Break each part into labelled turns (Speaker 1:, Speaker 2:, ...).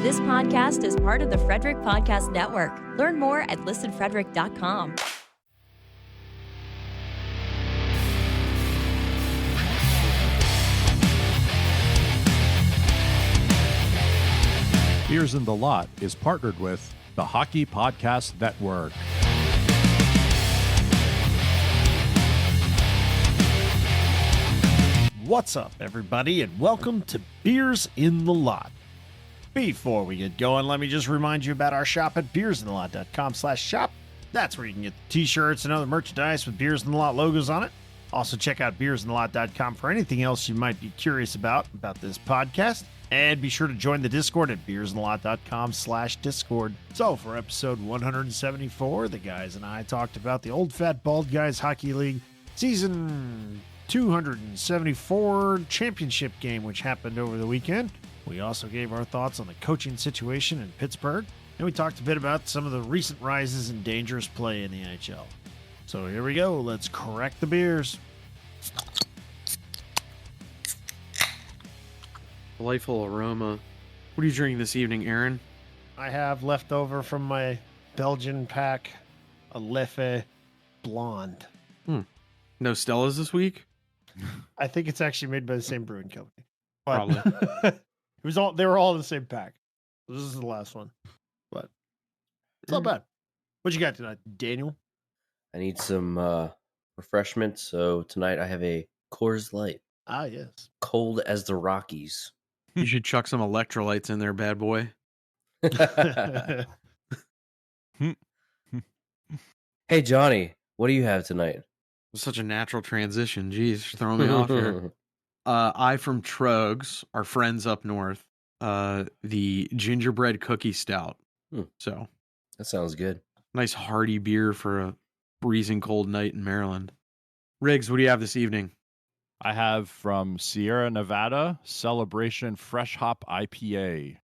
Speaker 1: This podcast is part of the Frederick Podcast Network. Learn more at listenfrederick.com.
Speaker 2: Beers in the Lot is partnered with the Hockey Podcast Network.
Speaker 3: What's up, everybody, and welcome to Beers in the Lot. Before we get going, let me just remind you about our shop at beersinthelot.com/shop. That's where you can get the t-shirts and other merchandise with Beers in the Lot logos on it. Also, check out beersinthelot.com for anything else you might be curious about this podcast. And be sure to join the Discord at beersinthelot.com/Discord. So for episode 174, the guys and I talked about the Old Fat Bald Guys Hockey League season 274 championship game, which happened over the weekend. We also gave our thoughts on the coaching situation in Pittsburgh. And we talked a bit about some of the recent rises in dangerous play in the NHL. So here we go. Let's crack the beers.
Speaker 4: Delightful aroma. What are you drinking this evening, Aaron?
Speaker 3: I have left over from my Belgian pack a Leffe Blonde.
Speaker 4: No Stellas this week?
Speaker 3: I think it's actually made by the same brewing company. But
Speaker 4: Probably.
Speaker 3: they were all in the same pack. This is the last one. But it's not bad. What you got tonight, Daniel?
Speaker 5: I need some refreshment, so tonight I have a Coors Light.
Speaker 3: Ah, yes.
Speaker 5: Cold as the Rockies.
Speaker 4: You should chuck some electrolytes in there, bad boy.
Speaker 5: Hey, Johnny, what do you have tonight?
Speaker 4: Such a natural transition. Jeez, you're throwing me off here. I from Trogs, our friends up north, the gingerbread cookie stout. So
Speaker 5: That sounds good.
Speaker 4: nice hearty beer for a freezing cold night in Maryland. Riggs, what do you have this evening?
Speaker 2: I have from Sierra Nevada Celebration Fresh Hop IPA.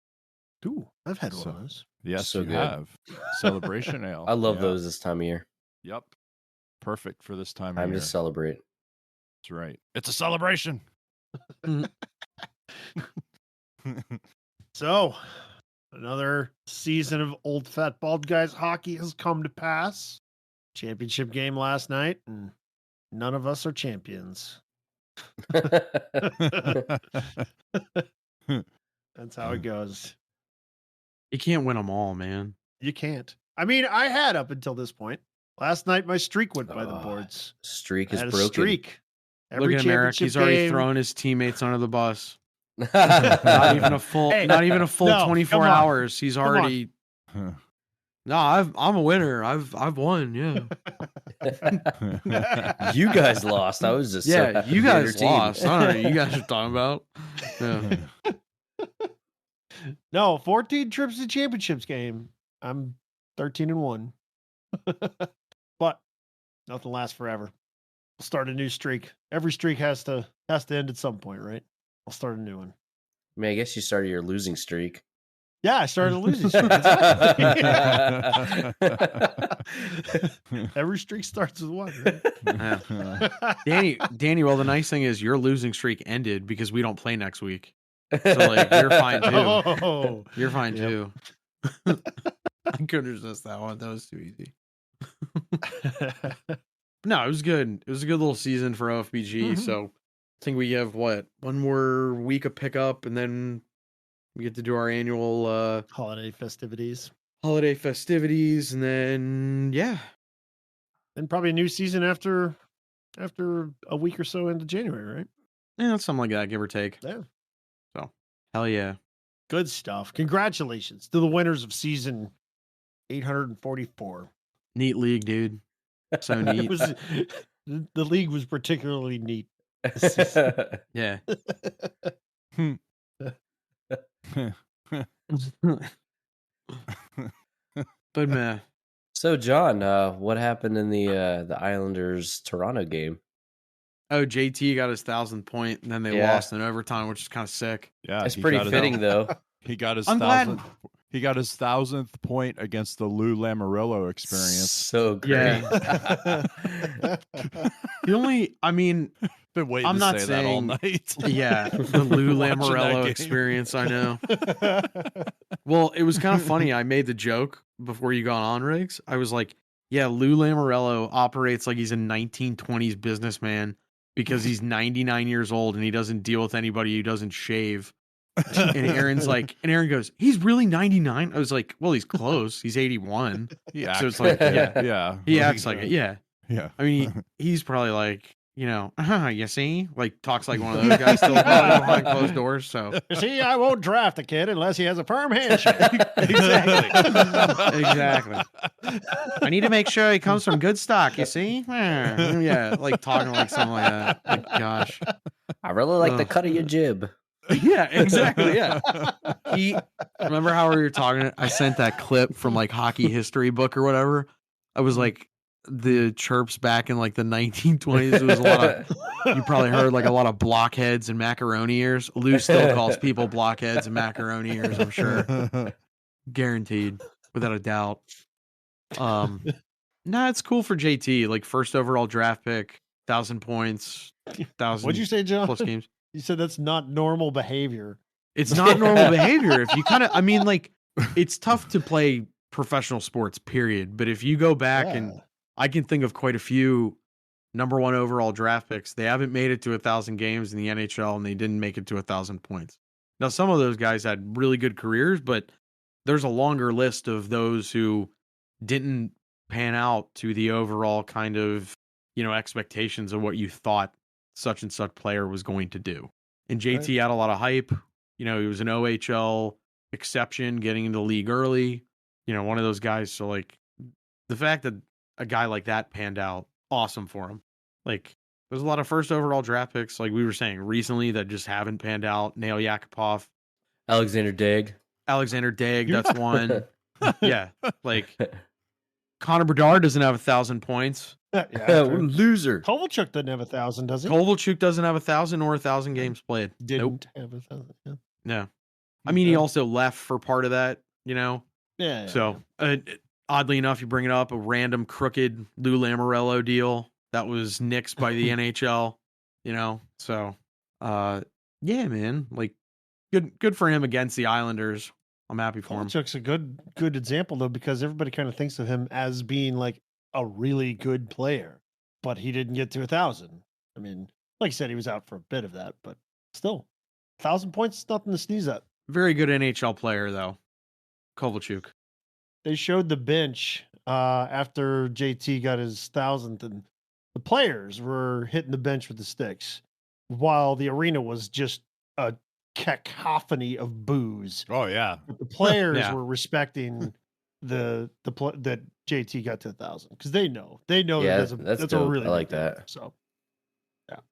Speaker 3: Ooh, I've had one
Speaker 2: So-
Speaker 3: of those.
Speaker 2: Yes,
Speaker 5: So
Speaker 2: you
Speaker 5: good.
Speaker 2: have. Celebration Ale.
Speaker 5: I love
Speaker 2: Yeah.
Speaker 5: those this time of year.
Speaker 2: Yep. Perfect for this time of
Speaker 5: Time
Speaker 2: year.
Speaker 5: to celebrate.
Speaker 2: That's right. It's a celebration.
Speaker 3: So, another season of Old Fat Bald Guys hockey has come to pass. Championship game last night, and none of us are champions. That's how it goes.
Speaker 4: You can't win them all, man.
Speaker 3: You can't. I mean, I had up until this point. Last night, my streak went by the
Speaker 5: Oh,
Speaker 3: boards.
Speaker 5: Streak
Speaker 3: I
Speaker 5: is
Speaker 3: had a
Speaker 5: broken.
Speaker 3: streak.
Speaker 4: Look at him, Eric. He's already
Speaker 3: game-
Speaker 4: thrown his teammates under the bus. Not
Speaker 5: Not
Speaker 4: even a full,
Speaker 3: Hey,
Speaker 4: not even a full
Speaker 3: no,
Speaker 4: 24
Speaker 3: come on.
Speaker 4: hours. He's
Speaker 3: Come on.
Speaker 4: already. No, I'm a winner. I've won. Yeah.
Speaker 5: You guys lost. I was just so
Speaker 4: Yeah,
Speaker 5: happy
Speaker 4: you
Speaker 5: to be on your
Speaker 4: guys
Speaker 5: team.
Speaker 4: lost. I don't know what you guys are talking about. Yeah.
Speaker 3: No, 14 trips to championships game. I'm 13-1. But nothing lasts forever. We'll start a new streak. Every streak has to end at some point, right? I'll start a new one.
Speaker 5: I mean, I guess you started your losing streak.
Speaker 3: Yeah, I started a losing streak. Every streak starts with one, right?
Speaker 4: Danny, well, the nice thing is your losing streak ended because we don't play next week. So, like, you're fine, too.
Speaker 3: Oh,
Speaker 4: You're fine,
Speaker 3: Yep.
Speaker 4: too. I couldn't resist that one. That was too easy. No, it was good. It was a good little season for OFBG.
Speaker 3: Mhm.
Speaker 4: So I think we have one more week of pickup, and then we get to do our annual
Speaker 3: holiday festivities.
Speaker 4: holiday festivities, and then
Speaker 3: And probably a new season after a week or so into January, right?
Speaker 4: something like that, give or take.
Speaker 3: Yeah.
Speaker 4: So hell yeah.
Speaker 3: Good stuff. Congratulations to the winners of season 844.
Speaker 4: Neat league, dude. So
Speaker 3: It
Speaker 4: neat.
Speaker 3: was, the league was particularly neat.
Speaker 4: Yeah. But man,
Speaker 5: So, John, what happened in the Islanders Toronto game?
Speaker 4: oh, JT got his 1,000th point, and then they
Speaker 5: Yeah.
Speaker 4: lost in overtime, which is kind of sick.
Speaker 2: Yeah,
Speaker 5: It's
Speaker 2: he
Speaker 5: pretty
Speaker 2: got his-
Speaker 5: fitting, though.
Speaker 2: He got his
Speaker 4: I'm glad-
Speaker 2: 1,000th. He got his 1,000th point against the Lou Lamoriello experience.
Speaker 5: So great.
Speaker 4: Yeah. The only, I mean,
Speaker 2: Been waiting
Speaker 4: I'm
Speaker 2: to
Speaker 4: not
Speaker 2: say that all
Speaker 4: saying-
Speaker 2: night.
Speaker 4: yeah, the Lou
Speaker 2: Watching that
Speaker 4: Lamoriello
Speaker 2: game.
Speaker 4: experience, I know. Well, it was kind of funny. I made the joke before you got on, Riggs. I was like, yeah, Lou Lamoriello operates like he's a 1920s businessman because he's 99 years old and he doesn't deal with anybody who doesn't shave. And Aaron goes, he's really 99? I was like, well, he's close. He's 81. So it's like,
Speaker 2: yeah.
Speaker 4: He acts like it. Yeah.
Speaker 2: Yeah.
Speaker 4: I mean, he's probably like, you see, like talks like one of those guys still behind closed doors. So
Speaker 3: You see, I won't draft a kid unless he has a firm handshake.
Speaker 4: exactly. I need to make sure he comes from good stock. You see, yeah, like talking like something like that. Like, gosh,
Speaker 5: I really like the cut of your jib.
Speaker 4: yeah, exactly. Yeah. Remember how we were talking? I sent that clip from like Hockey History Book or whatever. I was like, the chirps back in like the 1920s. It was a lot of, you probably heard like a lot of blockheads and macaroni ears. Lou still calls people blockheads and macaroni ears, I'm sure. Guaranteed, without a doubt. It's cool for JT. Like first overall draft pick, 1,000 points, 1,000.
Speaker 3: What'd you say, John?
Speaker 4: Plus games.
Speaker 3: You said that's not normal behavior.
Speaker 4: It's not normal behavior. If you it's tough to play professional sports, period. But if you go back and I can think of quite a few number 1 overall draft picks. They haven't made it to 1,000 games in the NHL, and they didn't make it to 1,000 points. Now, some of those guys had really good careers, but there's a longer list of those who didn't pan out to the overall kind of, expectations of what you thought such and such player was going to do. And JT had a lot of hype. He was an OHL exception, getting into the league early. One of those guys. So, like, the fact that a guy like that panned out, awesome for him. Like, there's a lot of first overall draft picks, like we were saying recently, that just haven't panned out. Nail Yakupov,
Speaker 5: Alexander Daigle,
Speaker 4: that's one. Yeah, like Connor Bedard doesn't have 1,000 points.
Speaker 5: Loser.
Speaker 3: Kovalchuk doesn't have 1,000, does he?
Speaker 4: Kovalchuk doesn't have 1,000 or 1,000 games played.
Speaker 3: Didn't have 1,000. Yeah.
Speaker 4: No, I mean he also left for part of that.
Speaker 3: Yeah.
Speaker 4: So oddly enough, you bring it up, a random crooked Lou Lamoriello deal that was nixed by the NHL. So yeah, man, like good for him against the Islanders. I'm happy for him.
Speaker 3: Kovalchuk's a good example though, because everybody kind of thinks of him as being like a really good player, but he didn't get to 1,000. I mean, like you said, he was out for a bit of that, but still, 1,000 points is nothing to sneeze at.
Speaker 4: Very good NHL player though, Kovalchuk.
Speaker 3: They showed the bench after JT got his 1,000th, and the players were hitting the bench with the sticks, while the arena was just a cacophony of boos.
Speaker 2: Oh yeah,
Speaker 3: but the players were respecting that JT got to 1,000 because they know that's a really
Speaker 5: I like
Speaker 3: big
Speaker 5: that.
Speaker 3: deal. So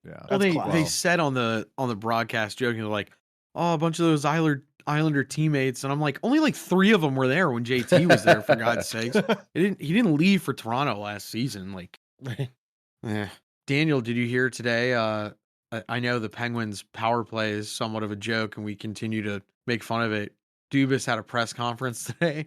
Speaker 2: yeah.
Speaker 4: Well, they said on the broadcast, joking, like, oh, a bunch of those Islander teammates, and I'm like, only like 3 of them were there when JT was there. For God's sakes, he didn't leave for Toronto last season. Like, Daniel, did you hear today? I know the Penguins' power play is somewhat of a joke, and we continue to make fun of it. Dubas had a press conference today,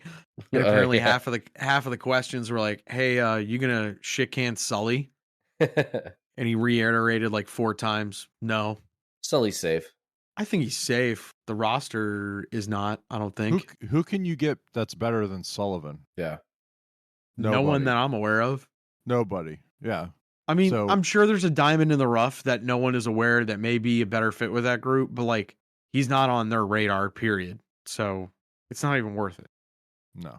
Speaker 4: and apparently half of the questions were like, "Hey, you gonna shit can Sully?" And he reiterated like 4 times, "No,
Speaker 5: Sully's safe."
Speaker 4: I think he's safe. The roster is not. I don't think.
Speaker 2: Who can you get that's better than Sullivan?
Speaker 5: Yeah.
Speaker 4: No one that I'm aware of.
Speaker 2: Nobody. Yeah.
Speaker 4: I mean, I'm sure there's a diamond in the rough that no one is aware that may be a better fit with that group, but like he's not on their radar, period. So it's not even worth it.
Speaker 2: No.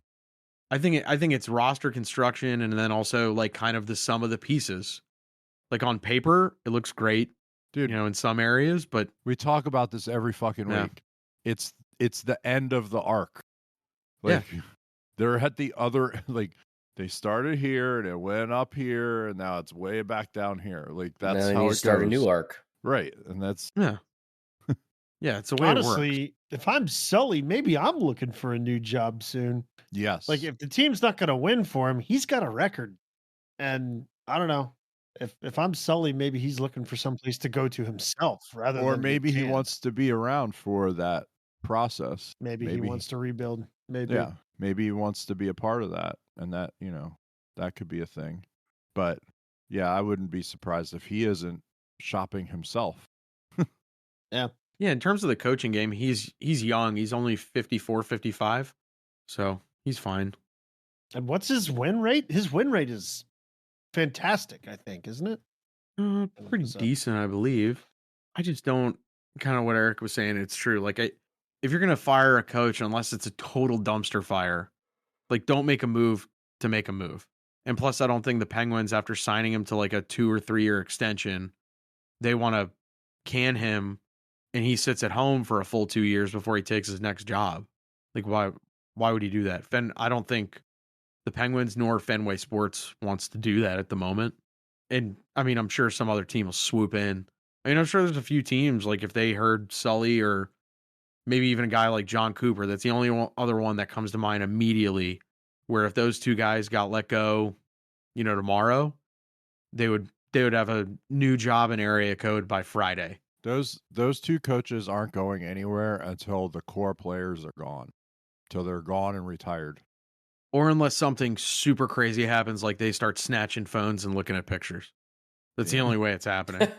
Speaker 4: I think it's roster construction, and then also like kind of the sum of the pieces. Like on paper, it looks great,
Speaker 2: dude.
Speaker 4: In some areas, but
Speaker 2: we talk about this every fucking week. It's the end of the arc. Like they're at the other, like they started here and it went up here and now it's way back down here. Like that's how it
Speaker 5: start
Speaker 2: goes.
Speaker 5: A new arc,
Speaker 2: right? And that's
Speaker 4: yeah, it's a way.
Speaker 3: Honestly, if I'm Sully, maybe I'm looking for a new job soon.
Speaker 2: Yes.
Speaker 3: Like if the team's not going to win for him, he's got a record, and I don't know. If I'm Sully, maybe he's looking for someplace to go to himself rather than.
Speaker 2: Or maybe he wants to be around for that process.
Speaker 3: Maybe he wants to rebuild. Maybe.
Speaker 2: Yeah. Maybe he wants to be a part of that, and that that could be a thing. But yeah, I wouldn't be surprised if he isn't shopping himself.
Speaker 3: Yeah.
Speaker 4: Yeah, in terms of the coaching game, he's young. He's only 54, 55. So he's fine.
Speaker 3: And what's his win rate? His win rate is fantastic, I think, isn't it?
Speaker 4: Pretty decent, I believe. I just don't, kind of what Eric was saying, it's true. Like, if you're going to fire a coach, unless it's a total dumpster fire, like, don't make a move to make a move. And plus, I don't think the Penguins, after signing him to like a 2 or 3 year extension, they want to can him and he sits at home for a full 2 years before he takes his next job. Like, why would he do that? I don't think the Penguins nor Fenway Sports wants to do that at the moment. And I mean, I'm sure some other team will swoop in. I mean, I'm sure there's a few teams, like if they heard Sully or maybe even a guy like John Cooper, that's the only other one that comes to mind immediately, where if those two guys got let go, tomorrow, they would have a new job in area code by Friday.
Speaker 2: Those two coaches aren't going anywhere until the core players are gone, until they're gone and retired.
Speaker 4: Or unless something super crazy happens, like they start snatching phones and looking at pictures. That's the only way it's happening.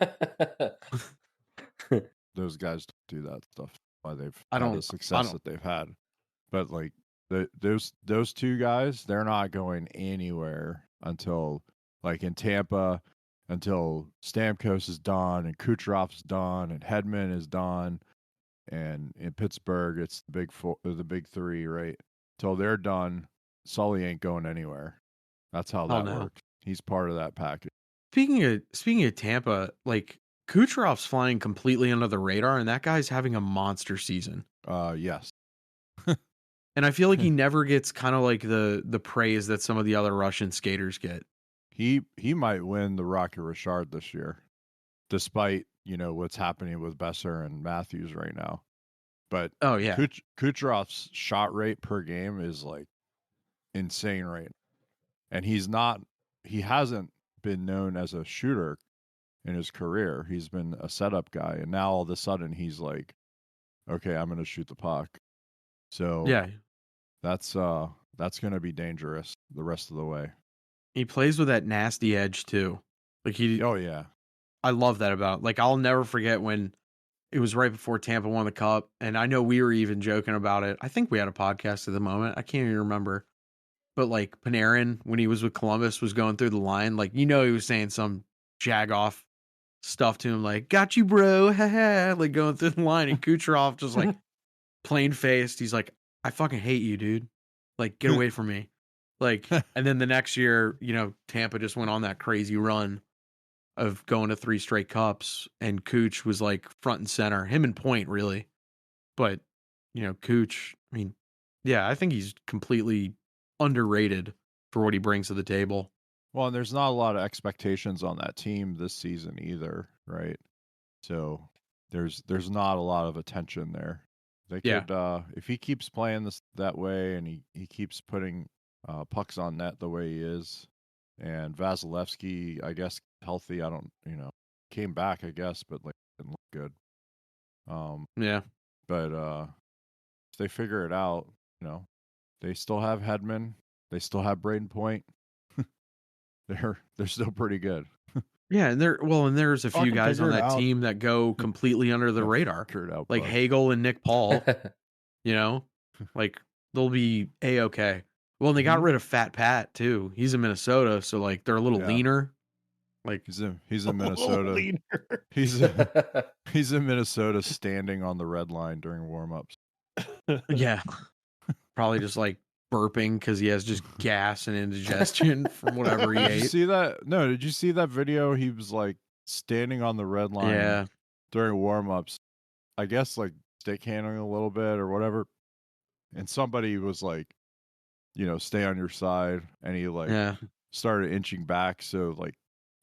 Speaker 2: Those guys do that stuff. Why they've
Speaker 4: had
Speaker 2: the success that they've had. But like those two guys, they're not going anywhere until, like in Tampa, until Stamkos is done and Kucherov's done and Hedman is done, and in Pittsburgh it's the big three, right? Till they're done, Sully ain't going anywhere. That's how that works. He's part of that package.
Speaker 4: Speaking of Tampa, like Kucherov's flying completely under the radar, and that guy's having a monster season.
Speaker 2: Yes.
Speaker 4: And I feel like he never gets kind of like the praise that some of the other Russian skaters get.
Speaker 2: He might win the Rocket Richard this year, despite what's happening with Besser and Matthews right now. But
Speaker 4: oh yeah,
Speaker 2: Kucherov's shot rate per game is like insane right now. And he hasn't been known as a shooter in his career. He's been a setup guy, and now all of a sudden he's like, okay, I'm going to shoot the puck. So
Speaker 4: yeah,
Speaker 2: that's going to be dangerous the rest of the way.
Speaker 4: He plays with that nasty edge too. Like
Speaker 2: oh yeah,
Speaker 4: I love that about. Like, I'll never forget when it was right before Tampa won the cup, and I know we were even joking about it. I think we had a podcast at the moment. I can't even remember. But like Panarin, when he was with Columbus, was going through the line, like, he was saying some jag-off stuff to him, like, got you, bro, haha, like going through the line, and Kucherov just like plain-faced. He's like, I fucking hate you, dude. Like, get away from me. Like, and then the next year, Tampa just went on that crazy run of going to 3 straight cups, and Cooch was like front and center, him and Point, really. But, Cooch, I mean, yeah, I think he's completely underrated for what he brings to the table.
Speaker 2: Well, and there's not a lot of expectations on that team this season either, right? So there's not a lot of attention there. They could, if he keeps playing that way, and he keeps putting pucks on net the way he is, and Vasilevsky, I guess, healthy. I don't, came back, I guess, but like didn't look good.
Speaker 4: Yeah,
Speaker 2: but if they figure it out, they still have Hedman, they still have Braden Point. They're still pretty good.
Speaker 4: Yeah, and there's a few guys on that team that go completely under the radar, like Hagel and Nick Paul. Like they'll be a-okay. Well, and they got rid of Fat Pat too. He's in Minnesota, so like they're a little leaner. Like
Speaker 2: he's in Minnesota. He's in Minnesota, standing on the red line during warm-ups.
Speaker 4: Yeah, probably just like burping because he has just gas and indigestion from whatever he ate.
Speaker 2: Did you see that? No, did you see that video? He was like standing on the red line during warm-ups. I guess like stick handling a little bit or whatever. And somebody was like, stay on your side. And he like started inching back. So like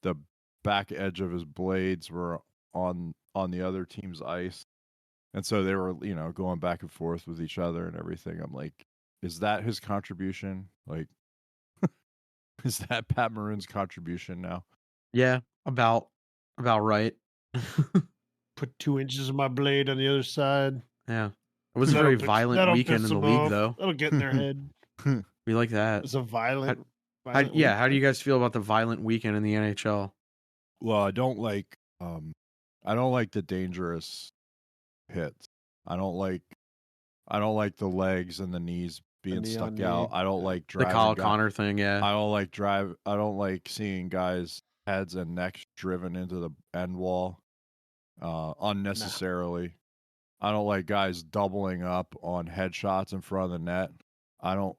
Speaker 2: the back edge of his blades were on the other team's ice. And so they were, going back and forth with each other and everything. I'm like, is that his contribution? Like, is that Pat Maroon's contribution now?
Speaker 4: Yeah, about right.
Speaker 3: Put 2 inches of my blade on the other side.
Speaker 4: Yeah. It was a very violent weekend in the league, though.
Speaker 3: That'll get in their head.
Speaker 4: We like that.
Speaker 3: It's a violent
Speaker 4: how do you guys feel about the violent weekend in the NHL?
Speaker 2: Well, I don't like the dangerous hits. I don't like the legs and the knees being
Speaker 3: knee
Speaker 2: stuck
Speaker 3: on knee.
Speaker 2: out. I don't like
Speaker 4: The
Speaker 2: driving
Speaker 4: Kyle
Speaker 2: guys.
Speaker 4: Connor thing, yeah.
Speaker 2: I don't like seeing guys' heads and necks driven into the end wall unnecessarily. I don't like guys doubling up on headshots in front of the net. I don't,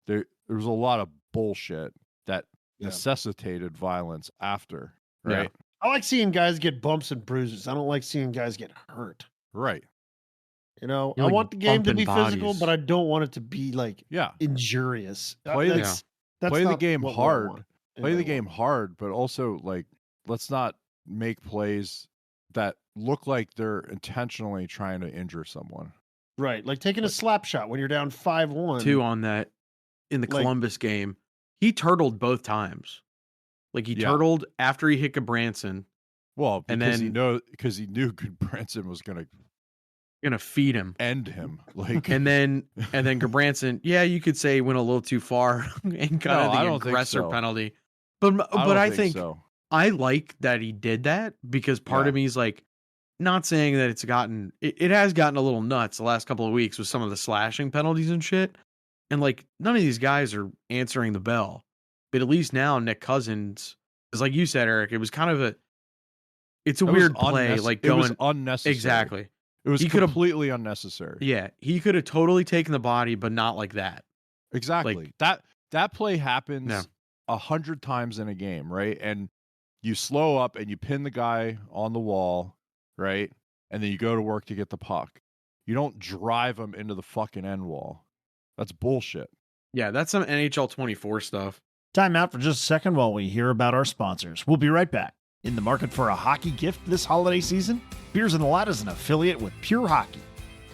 Speaker 2: there's a lot of bullshit that necessitated violence after, right?
Speaker 3: Yeah. I like seeing guys get bumps and bruises. I don't like seeing guys get hurt.
Speaker 2: Right.
Speaker 3: You know,
Speaker 4: You're
Speaker 3: I
Speaker 4: like
Speaker 3: want the game to
Speaker 4: bumping
Speaker 3: be physical,
Speaker 4: bodies.
Speaker 3: but I don't want it to be like
Speaker 2: Yeah.
Speaker 3: injurious.
Speaker 2: Play the
Speaker 3: not
Speaker 2: game
Speaker 3: what I
Speaker 2: hard.
Speaker 3: want.
Speaker 2: Play the game hard, but also like let's not make plays that look like they're intentionally trying to injure someone.
Speaker 3: Right, like taking a slap shot when you're down 5-1.
Speaker 4: 2 on that in the Columbus game. He turtled both times. Like he turtled after he hit Gabranson.
Speaker 2: Well, because
Speaker 4: and then
Speaker 2: he knew Branson was gonna
Speaker 4: feed him,
Speaker 2: end him. Like
Speaker 4: and then Gabranson, you could say went a little too far and got the aggressor penalty. But I think
Speaker 2: so.
Speaker 4: I like that he did that because part of me is like, not saying that it has gotten a little nuts the last couple of weeks with some of the slashing penalties and shit. And like none of these guys are answering the bell. But at least now Nick Cousins is, like you said, Eric, it was kind of it's a weird play. Like
Speaker 2: it was unnecessary.
Speaker 4: Exactly.
Speaker 2: It was completely unnecessary.
Speaker 4: Yeah. He could have totally taken the body, but not like that.
Speaker 2: Exactly. Like, that play happens 100 times in a game, right? And you slow up and you pin the guy on the wall, right? And then you go to work to get the puck. You don't drive him into the fucking end wall. That's bullshit.
Speaker 4: Yeah, that's some NHL 24 stuff.
Speaker 3: Time out for just a second while we hear about our sponsors. We'll be right back. In the market for a hockey gift this holiday season? Beers in the Lot is an affiliate with Pure Hockey.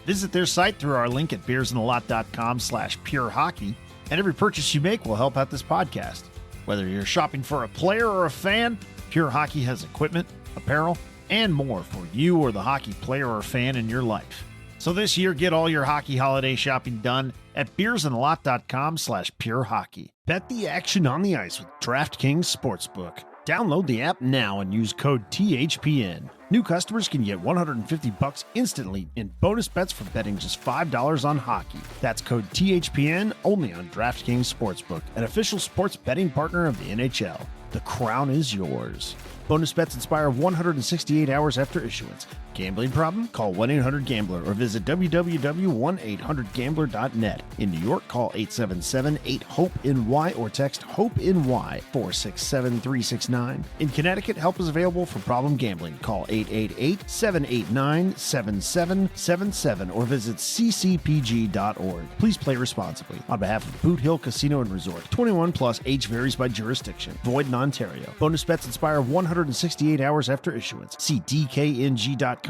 Speaker 3: Visit their site through our link at beersinthelot.com/purehockey, and every purchase you make will help out this podcast. Whether you're shopping for a player or a fan, Pure Hockey has equipment, apparel, and more for you or the hockey player or fan in your life. So this year, get all your hockey holiday shopping done at beersinthelot.com/purehockey. Bet the action on the ice with DraftKings Sportsbook. Download the app now and use code THPN. New customers can get $150 instantly in bonus bets for betting just $5 on hockey. That's code THPN only on DraftKings Sportsbook, an official sports betting partner of the NHL. The crown is yours. Bonus bets expire 168 hours after issuance. Gambling problem? Call 1-800-GAMBLER or visit www.1800gambler.net. In New York, call 877-8-HOPE-NY or text HOPE-NY 467-369. In Connecticut, help is available for problem gambling. Call 888-789-7777 or visit ccpg.org. Please play responsibly. On behalf of Boot Hill Casino and Resort, 21 plus, age varies by jurisdiction. Void in Ontario. Bonus bets expire 168 hours after issuance. See dkng.com/hockey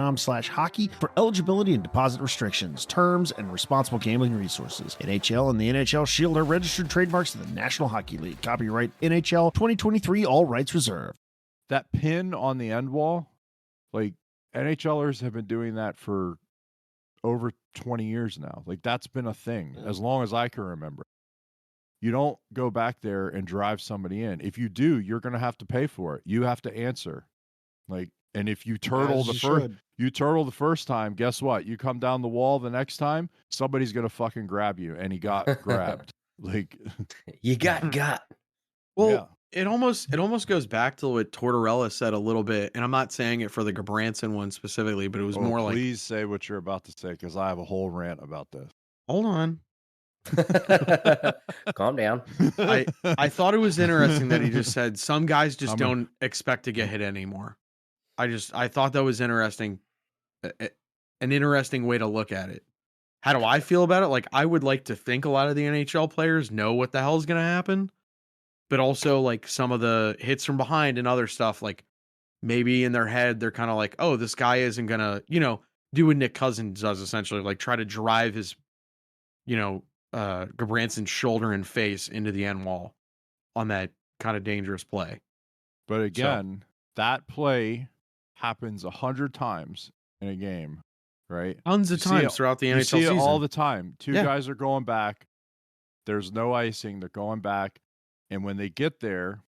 Speaker 3: for eligibility and deposit restrictions, terms, and responsible gambling resources. NHL and the NHL Shield are registered trademarks of the National Hockey League. Copyright NHL 2023, all rights reserved.
Speaker 2: That pin on the end wall, like NHLers have been doing that for over 20 years now. Like that's been a thing as long as I can remember. You don't go back there and drive somebody in. If you do, you're going to have to pay for it. You have to answer. Like, and if you turtle the first time, guess what? You come down the wall the next time, somebody's going to fucking grab you. And he got grabbed. Like
Speaker 5: you got.
Speaker 4: Well, it almost goes back to what Tortorella said a little bit. And I'm not saying it for the Gabranson one specifically, but it was more like,
Speaker 2: please say what you're about to say. Cause I have a whole rant about this.
Speaker 4: Hold on.
Speaker 5: Calm down.
Speaker 4: I thought it was interesting that he just said some guys just don't expect to get hit anymore. I thought that was interesting, an interesting way to look at it. How do I feel about it? Like I would like to think a lot of the NHL players know what the hell is going to happen, but also like some of the hits from behind and other stuff, like maybe in their head they're kind of like, oh, this guy isn't gonna, do what Nick Cousins does essentially, like try to drive his, Gabranson's shoulder and face into the end wall on that kind of dangerous play.
Speaker 2: But again, that play happens 100 times in a game, right?
Speaker 4: Tons of times throughout the NHL season.
Speaker 2: You see it all the time. Two guys are going back. There's no icing. They're going back. And when they get there,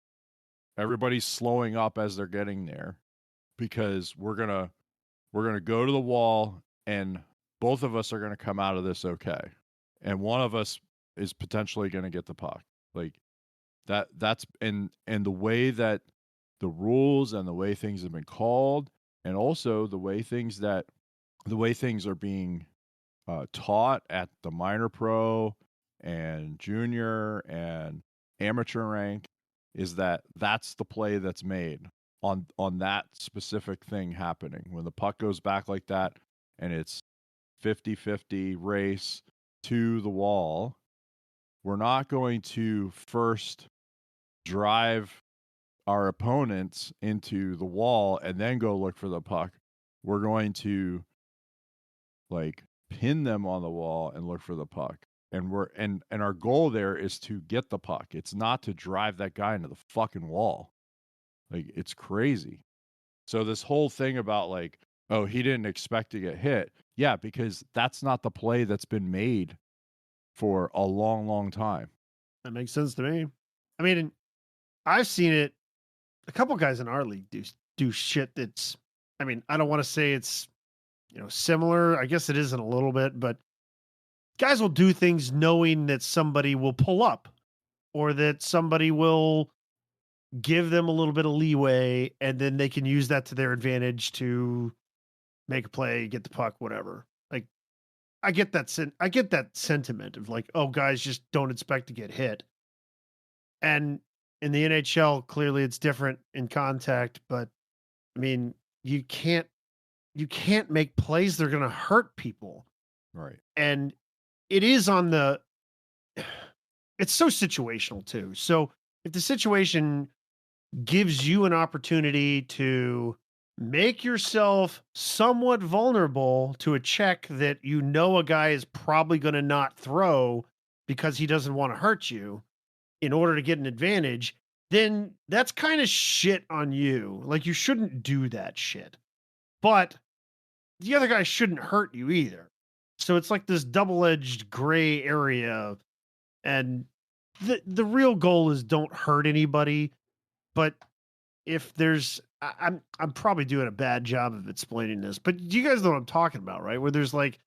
Speaker 2: everybody's slowing up as they're getting there because we're gonna go to the wall and both of us are going to come out of this okay, and one of us is potentially going to get the puck. Like that's and the way that the rules and the way things have been called, and also the way things are being taught at the minor pro and junior and amateur rank, is that's the play that's made on that specific thing happening. When the puck goes back like that and it's 50-50 race to the wall, we're not going to first drive our opponents into the wall and then go look for the puck. We're going to like pin them on the wall and look for the puck. And our goal there is to get the puck. It's not to drive that guy into the fucking wall. Like, it's crazy. So this whole thing about like, oh, he didn't expect to get hit. Yeah, because that's not the play that's been made for a long, long time.
Speaker 3: That makes sense to me. I mean, I've seen it. A couple guys in our league do shit that's, I mean, I don't want to say it's, similar. I guess it isn't a little bit, but guys will do things knowing that somebody will pull up or that somebody will give them a little bit of leeway, and then they can use that to their advantage to make a play, get the puck, whatever. Like, I get that sentiment of like, oh, guys just don't expect to get hit. And in the NHL, clearly it's different in contact, but I mean, you can't make plays that are going to hurt people.
Speaker 2: Right.
Speaker 3: And it is it's so situational too. So if the situation gives you an opportunity to make yourself somewhat vulnerable to a check that a guy is probably going to not throw because he doesn't want to hurt you in order to get an advantage, then that's kind of shit on you. Like, you shouldn't do that shit. But the other guy shouldn't hurt you either. So it's like this double-edged gray area. And the real goal is don't hurt anybody. But if there's, I'm probably doing a bad job of explaining this, but you guys know what I'm talking about, right? Where there's like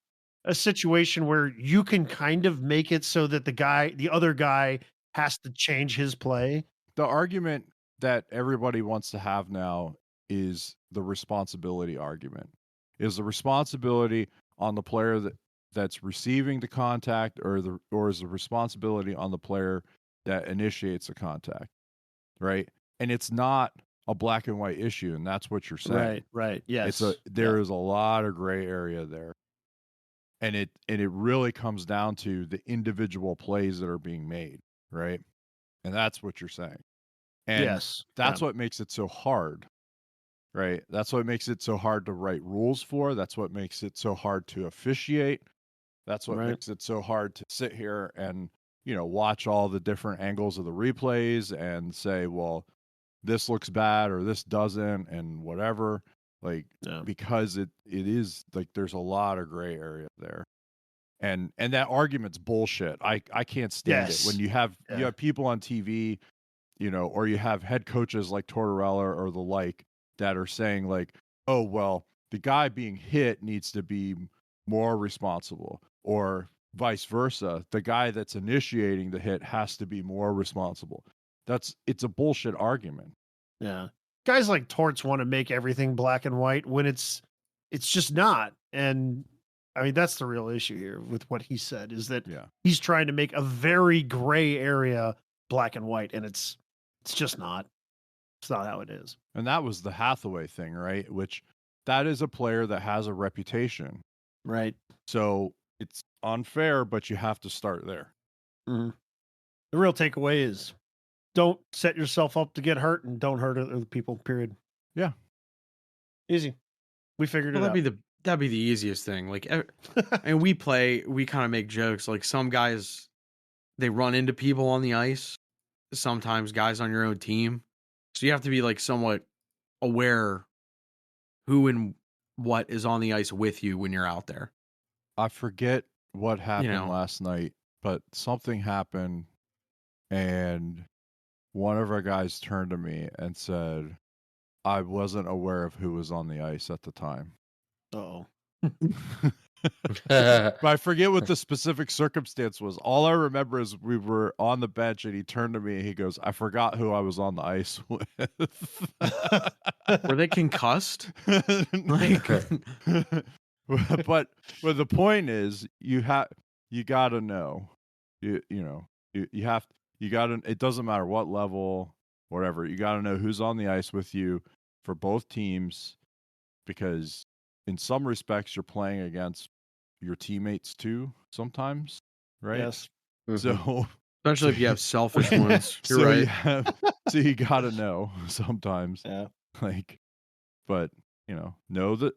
Speaker 3: a situation where you can kind of make it so that the other guy has to change his play.
Speaker 2: The argument that everybody wants to have now is the responsibility argument. Is the responsibility on the player that's receiving the contact, or is the responsibility on the player that initiates the contact, right? And it's not a black and white issue, and that's what you're saying.
Speaker 3: Right. Yes.
Speaker 2: There is a lot of gray area there. And it really comes down to the individual plays that are being made, right? And that's what you're saying. And
Speaker 3: yes.
Speaker 2: That's what makes it so hard, right? That's what makes it so hard to write rules for. That's what makes it so hard to officiate. That's what makes it so hard to sit here and, watch all the different angles of the replays and say, well, this looks bad or this doesn't, and whatever. Like, because it is like there's a lot of gray area there. And that argument's bullshit. I can't stand it when you have people on TV, or you have head coaches like Tortorella or the like that are saying like, oh, well, the guy being hit needs to be more responsible, or vice versa. The guy that's initiating the hit has to be more responsible. It's a bullshit argument.
Speaker 3: Yeah. Guys like Torts want to make everything black and white when it's just not. And I mean, that's the real issue here with what he said, is that he's trying to make a very gray area black and white, and it's just not. It's not how it is.
Speaker 2: And that was the Hathaway thing, right? Which that is a player that has a reputation.
Speaker 3: Right.
Speaker 2: So it's unfair, but you have to start there.
Speaker 3: Mm-hmm. The real takeaway is don't set yourself up to get hurt, and don't hurt other people, period.
Speaker 2: Yeah.
Speaker 3: Easy. We figured it out.
Speaker 4: That'd be the easiest thing. Like, and we kind of make jokes. Like, some guys, they run into people on the ice. Sometimes guys on your own team. So you have to be like somewhat aware who and what is on the ice with you when you're out there.
Speaker 2: I forget what happened last night, but something happened, and one of our guys turned to me and said, I wasn't aware of who was on the ice at the time.
Speaker 3: Uh-oh.
Speaker 2: But I forget what the specific circumstance was. All I remember is we were on the bench and he turned to me and he goes, I forgot who I was on the ice with.
Speaker 4: Were they concussed?
Speaker 2: but the point is you gotta know. You gotta, it doesn't matter what level, whatever, you gotta know who's on the ice with you for both teams, because in some respects you're playing against your teammates too sometimes, right?
Speaker 3: Yes.
Speaker 2: So
Speaker 4: especially if you have selfish ones. You're
Speaker 2: so
Speaker 4: right.
Speaker 2: so you gotta know sometimes.
Speaker 3: Yeah.
Speaker 2: Like, but know the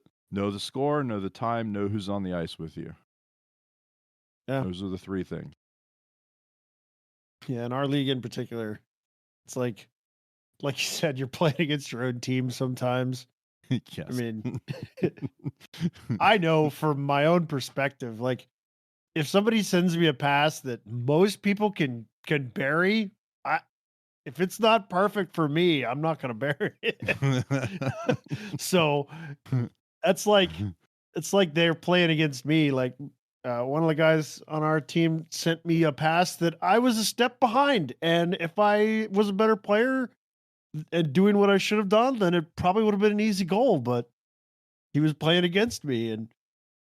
Speaker 2: score, know the time, know who's on the ice with you.
Speaker 3: Yeah.
Speaker 2: Those are the three things.
Speaker 3: Yeah, in our league in particular, it's like you said, you're playing against your own team sometimes.
Speaker 2: Yes.
Speaker 3: I mean, I know from my own perspective, like if somebody sends me a pass that most people can bury, if it's not perfect for me, I'm not going to bury it. So it's like they're playing against me. Like one of the guys on our team sent me a pass that I was a step behind, and if I was a better player and doing what I should have done, then it probably would have been an easy goal. But he was playing against me, and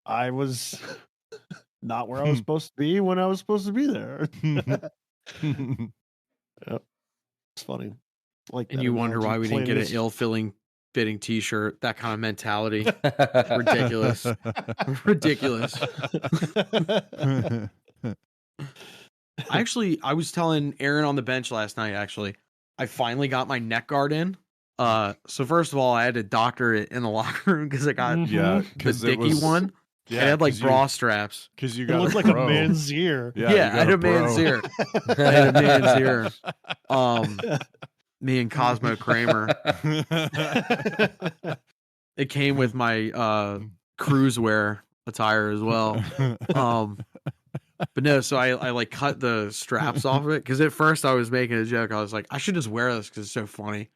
Speaker 3: I was not where I was supposed to be when I was supposed to be there. Yep. It's funny. Like,
Speaker 4: And you wonder why we didn't get an ill-fitting T-shirt. That kind of mentality. Ridiculous. Ridiculous. I was telling Aaron on the bench last night, actually, I finally got my neck guard in. So first of all, I had to doctor it in the locker room because I got the Dicky one. Yeah, it had like bra straps.
Speaker 2: Because you got
Speaker 3: it looked like a man's ear.
Speaker 4: Yeah, I had a man's ear. I had a man's ear. Me and Cosmo Kramer. It came with my cruise wear attire as well. But no, so I like cut the straps off of it because at first I was making a joke. I was like, I should just wear this because it's so funny.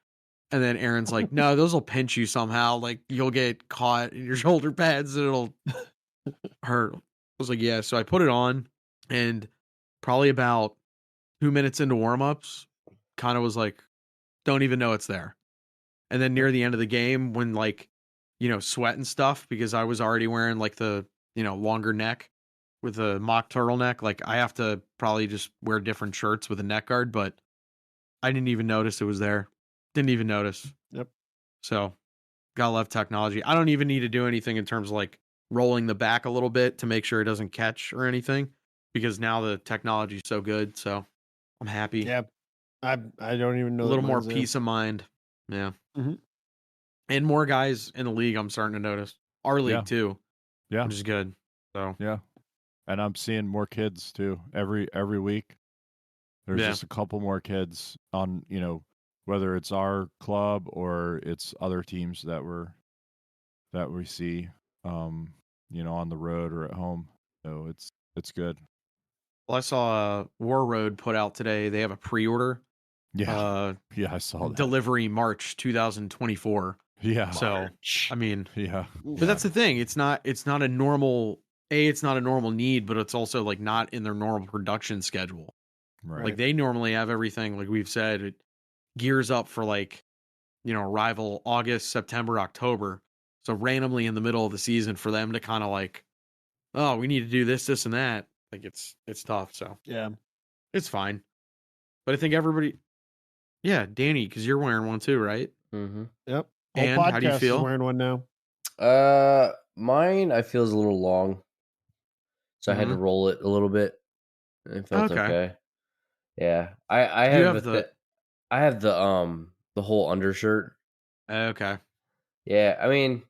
Speaker 4: And then Aaron's like, no, those will pinch you somehow. Like you'll get caught in your shoulder pads and it'll hurt. I was like, yeah. So I put it on, and probably about 2 minutes into warmups, kind of was like, don't even know it's there. And then near the end of the game, when like, sweat and stuff, because I was already wearing like the, longer neck with a mock turtleneck, like I have to probably just wear different shirts with a neck guard, but I didn't even notice it was there. Didn't even notice.
Speaker 3: Yep. So
Speaker 4: gotta love technology. I don't even need to do anything in terms of like rolling the back a little bit to make sure it doesn't catch or anything, because now the technology is so good. So I'm happy.
Speaker 3: Yeah. I don't even know.
Speaker 4: A little more peace of mind. Yeah.
Speaker 3: Mm-hmm.
Speaker 4: And more guys in the league, I'm starting to notice. Our league too.
Speaker 2: Yeah.
Speaker 4: Which is good. So
Speaker 2: yeah. And I'm seeing more kids too. Every week. There's just a couple more kids on, whether it's our club or it's other teams that we see on the road or at home. So it's good.
Speaker 4: Well, I saw War Road put out today. They have a pre-order.
Speaker 2: Yeah. I saw that.
Speaker 4: Delivery March 2024.
Speaker 2: Yeah.
Speaker 4: So, I mean,
Speaker 2: yeah.
Speaker 4: But that's the thing. It's not a normal need, but it's also like not in their normal production schedule.
Speaker 2: Right.
Speaker 4: Like they normally have everything, like we've said, it gears up for like, arrival August, September, October. So randomly in the middle of the season for them to kind of like, oh, we need to do this, and that. Like it's tough. So
Speaker 3: yeah,
Speaker 4: it's fine. But I think everybody, Danny, because you're wearing one too, right?
Speaker 5: Mm-hmm.
Speaker 3: Yep.
Speaker 4: And how do you feel?
Speaker 3: Is wearing one now.
Speaker 5: Mine I feel is a little long, so I had to roll it a little bit. It felt okay. Yeah, I have I have the whole undershirt.
Speaker 4: Okay.
Speaker 5: Yeah, I mean,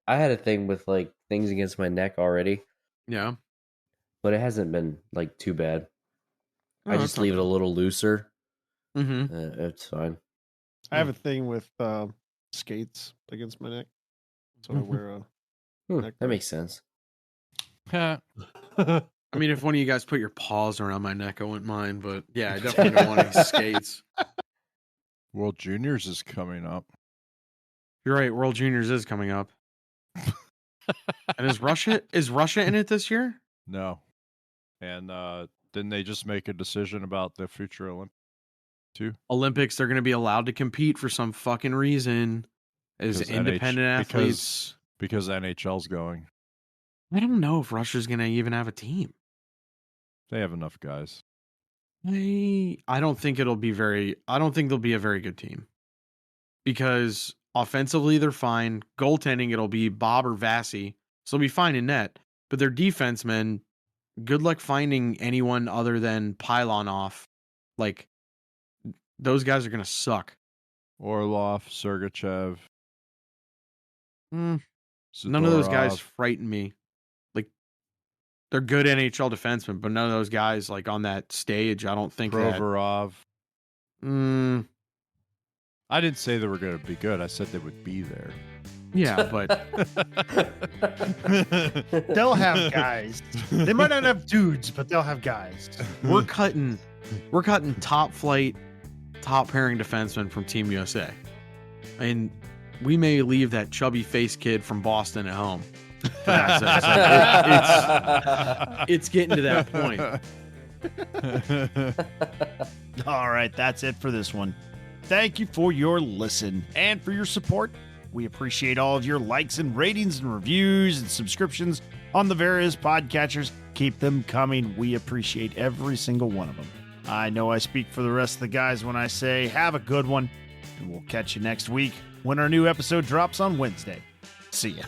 Speaker 5: I had a thing with like things against my neck already.
Speaker 4: Yeah.
Speaker 5: But it hasn't been like too bad. I just leave it a little looser.
Speaker 4: Mm-hmm.
Speaker 5: It's fine.
Speaker 3: I have a thing with skates against my neck, so I wear a neck
Speaker 5: that makes sense.
Speaker 4: I mean, if one of you guys put your paws around my neck, I wouldn't mind. But yeah, I definitely don't want any skates.
Speaker 2: World Juniors is coming up.
Speaker 4: You're right. World Juniors is coming up. And is Russia in it this year?
Speaker 2: No. And didn't they just make a decision about the future Olympics too?
Speaker 4: Olympics, they're going to be allowed to compete for some fucking reason as independent athletes.
Speaker 2: Because NHL's going.
Speaker 4: I don't know if Russia's going to even have a team.
Speaker 2: They have enough guys.
Speaker 4: I don't think they'll be a very good team. Because offensively, they're fine. Goaltending, it'll be Bob or Vassy. So they'll be fine in net. But their defensemen, good luck finding anyone other than Pylonov. Like, those guys are going to suck.
Speaker 2: Orlov, Sergachev.
Speaker 4: None of those guys frighten me. Like, they're good NHL defensemen, but none of those guys, like, on that stage, I don't think
Speaker 2: Provorov. I didn't say they were going to be good. I said they would be there.
Speaker 4: Yeah, but
Speaker 3: they'll have guys. They might not have dudes, but they'll have guys.
Speaker 4: We're cutting top flight, top pairing defensemen from Team USA. And we may leave that chubby face kid from Boston at home. It's getting to that point.
Speaker 3: All right, that's it for this one. Thank you for your listen and for your support. We appreciate all of your likes and ratings and reviews and subscriptions on the various podcatchers. Keep them coming. We appreciate every single one of them. I know I speak for the rest of the guys when I say have a good one, and we'll catch you next week when our new episode drops on Wednesday. See ya.